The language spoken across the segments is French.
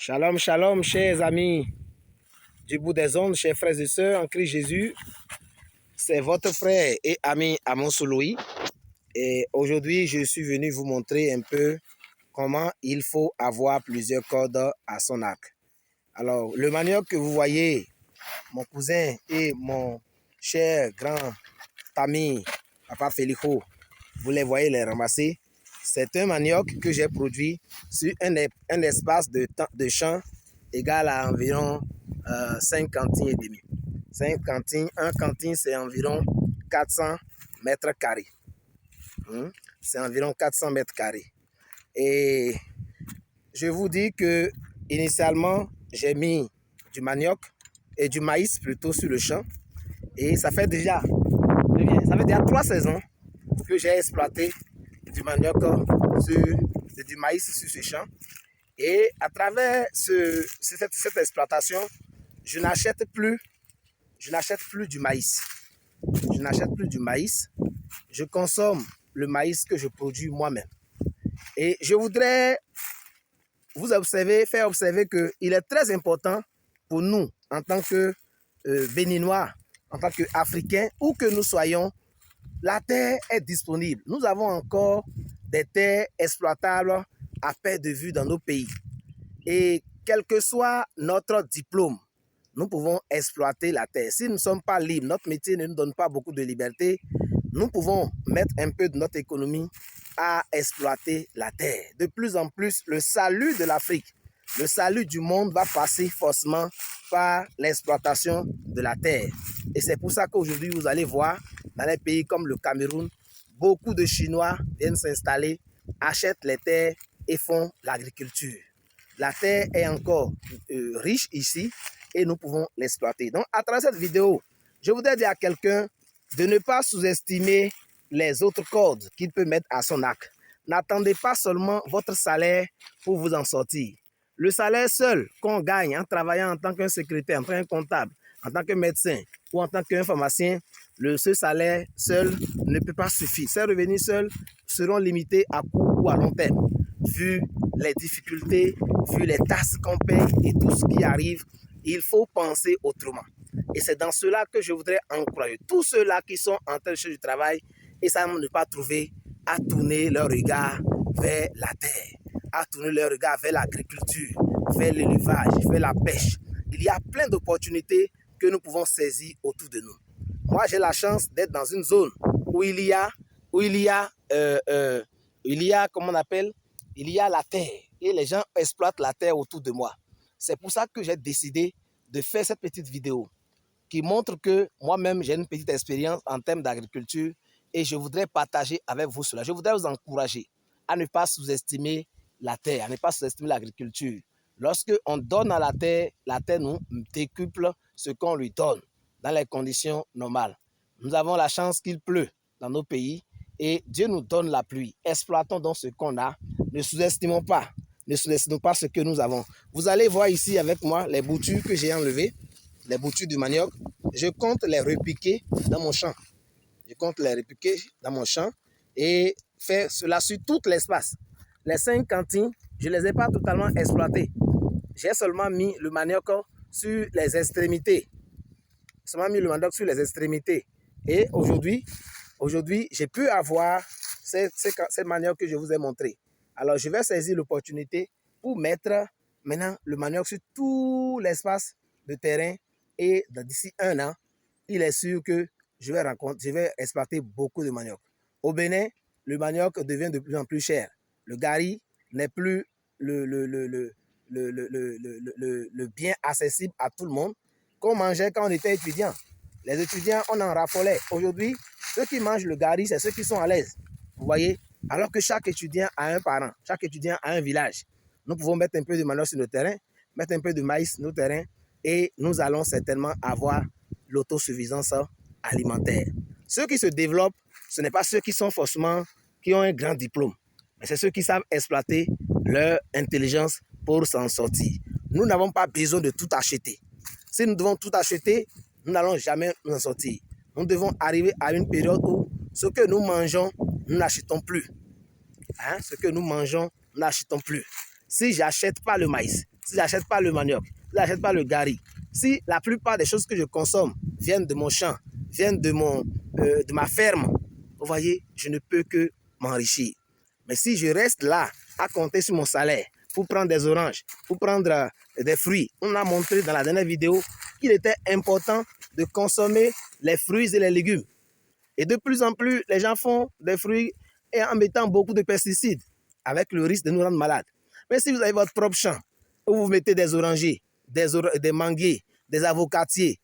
Shalom, shalom, chers amis du bout des ondes, chers frères et sœurs en Christ Jésus. C'est votre frère et ami Amon Souloui. Et aujourd'hui, je suis venu vous montrer un peu comment il faut avoir plusieurs cordes à son arc. Alors, le manioc que vous voyez, mon cousin et mon cher grand ami, Papa Felico, vous les voyez les ramasser. C'est un manioc que j'ai produit sur un espace de champ égal à environ 5 cantines et demi. 5 cantines, un cantine c'est environ 400 mètres carrés. C'est environ 400 mètres carrés. Et je vous dis que initialement, j'ai mis du manioc et du maïs plutôt sur le champ. Et ça fait déjà 3 saisons que j'ai exploité du manioc du maïs sur ce champ. Et à travers cette exploitation, je n'achète plus du maïs. Je n'achète plus du maïs. Je consomme le maïs que je produis moi-même. Et je voudrais vous faire observer qu'il est très important pour nous, en tant que Béninois, en tant qu'Africains, où que nous soyons, la terre est disponible. Nous avons encore des terres exploitables à perte de vue dans nos pays. Et quel que soit notre diplôme, nous pouvons exploiter la terre. Si nous ne sommes pas libres, notre métier ne nous donne pas beaucoup de liberté, nous pouvons mettre un peu de notre économie à exploiter la terre. De plus en plus, le salut de l'Afrique, le salut du monde va passer forcément par l'exploitation de la terre. Et c'est pour ça qu'aujourd'hui, vous allez voir, dans les pays comme le Cameroun, beaucoup de Chinois viennent s'installer, achètent les terres et font l'agriculture. La terre est encore riche ici et nous pouvons l'exploiter. Donc, à travers cette vidéo, je voudrais dire à quelqu'un de ne pas sous-estimer les autres cordes qu'il peut mettre à son arc. N'attendez pas seulement votre salaire pour vous en sortir. Le salaire seul qu'on gagne en travaillant en tant qu'un secrétaire, en tant qu'un comptable, en tant que médecin ou en tant qu'un pharmacien, ce salaire seul ne peut pas suffire. Ces revenus seuls seront limités à court ou à long terme. Vu les difficultés, vu les tasses qu'on paye et tout ce qui arrive, il faut penser autrement. Et c'est dans cela que je voudrais encourager tous ceux-là qui sont en train de chercher du travail et savent ne pas trouver, à tourner leur regard vers la terre, à tourner leur regard vers l'agriculture, vers l'élevage, vers la pêche. Il y a plein d'opportunités que nous pouvons saisir autour de nous. Moi, j'ai la chance d'être dans une zone où il y a la terre et les gens exploitent la terre autour de moi. C'est pour ça que j'ai décidé de faire cette petite vidéo qui montre que moi-même, j'ai une petite expérience en termes d'agriculture et je voudrais partager avec vous cela. Je voudrais vous encourager à ne pas sous-estimer la terre, à ne pas sous-estimer l'agriculture. Lorsque on donne à la terre nous décuple ce qu'on lui donne dans les conditions normales. Nous avons la chance qu'il pleut dans nos pays et Dieu nous donne la pluie. Exploitons donc ce qu'on a. Ne sous-estimons pas ce que nous avons. Vous allez voir ici avec moi les boutures que j'ai enlevées, les boutures du manioc. Je compte les repiquer dans mon champ. Et faire cela sur tout l'espace. Les 5 cantines, je ne les ai pas totalement exploitées. J'ai seulement mis le manioc sur les extrémités. Et aujourd'hui, j'ai pu avoir cette manioc que je vous ai montré. Alors, je vais saisir l'opportunité pour mettre maintenant le manioc sur tout l'espace de terrain. Et d'ici 1 an, il est sûr que je vais exploiter beaucoup de manioc. Au Bénin, le manioc devient de plus en plus cher. Le gari n'est plus le bien accessible à tout le monde qu'on mangeait quand on était étudiant. Les étudiants, on en raffolait. Aujourd'hui, ceux qui mangent le gari, c'est ceux qui sont à l'aise. Vous voyez? Alors que chaque étudiant a un parent, chaque étudiant a un village. Nous pouvons mettre un peu de manioc sur nos terrains, mettre un peu de maïs sur nos terrains et nous allons certainement avoir l'autosuffisance alimentaire. Ceux qui se développent, ce n'est pas ceux qui ont un grand diplôme, mais c'est ceux qui savent exploiter leur intelligence pour s'en sortir. Nous n'avons pas besoin de tout acheter. Si nous devons tout acheter, nous n'allons jamais nous en sortir. Nous devons arriver à une période où ce que nous mangeons, nous n'achetons plus. Ce que nous mangeons, nous n'achetons plus. Si je n'achète pas le maïs, si je n'achète pas le manioc, si je n'achète pas le gari, si la plupart des choses que je consomme viennent de mon champ, viennent de ma ferme, vous voyez, je ne peux que m'enrichir. Mais si je reste là à compter sur mon salaire pour prendre des oranges, pour prendre des fruits, on a montré dans la dernière vidéo qu'il était important de consommer les fruits et les légumes. Et de plus en plus, les gens font des fruits et en mettant beaucoup de pesticides, avec le risque de nous rendre malades. Mais si vous avez votre propre champ, où vous mettez des orangers, des manguiers, des avocatiers,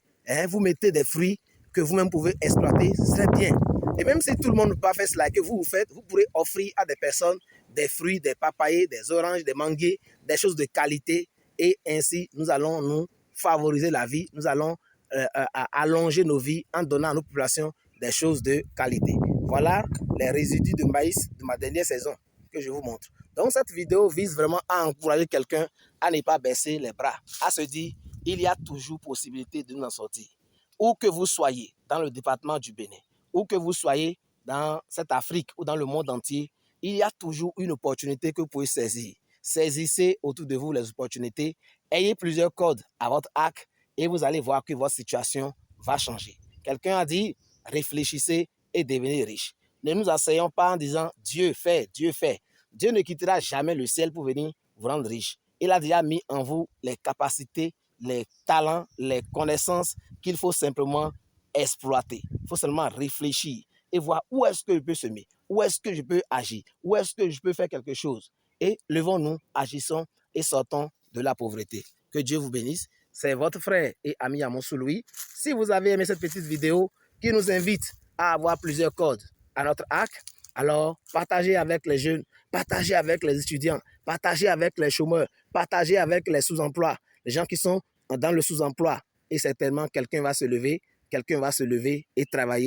vous mettez des fruits que vous-même pouvez exploiter, c'est bien. Et même si tout le monde ne peut pas faire cela que vous faites, vous pourrez offrir à des personnes des fruits, des papayers, des oranges, des manguiers, des choses de qualité. Et ainsi, nous allons nous favoriser la vie, nous allons allonger nos vies en donnant à nos populations des choses de qualité. Voilà les résidus de maïs de ma dernière saison que je vous montre. Donc cette vidéo vise vraiment à encourager quelqu'un à ne pas baisser les bras, à se dire il y a toujours possibilité de nous en sortir. Où que vous soyez dans le département du Bénin, où que vous soyez dans cette Afrique ou dans le monde entier, il y a toujours une opportunité que vous pouvez saisir. Saisissez autour de vous les opportunités, ayez plusieurs codes à votre arc et vous allez voir que votre situation va changer. Quelqu'un a dit, réfléchissez et devenez riche. Ne nous asseyons pas en disant Dieu fait, Dieu fait. Dieu ne quittera jamais le ciel pour venir vous rendre riche. Il a déjà mis en vous les capacités, les talents, les connaissances qu'il faut simplement exploiter. Il faut seulement réfléchir et voir où est-ce que je peux semer, où est-ce que je peux agir, où est-ce que je peux faire quelque chose. Et levons-nous, agissons et sortons de la pauvreté. Que Dieu vous bénisse. C'est votre frère et ami Amonsou Louis. Si vous avez aimé cette petite vidéo qui nous invite à avoir plusieurs codes à notre arc, alors partagez avec les jeunes, partagez avec les étudiants, partagez avec les chômeurs, partagez avec les sous-emplois, les gens qui sont dans le sous-emploi. Et certainement, quelqu'un va se lever et travailler.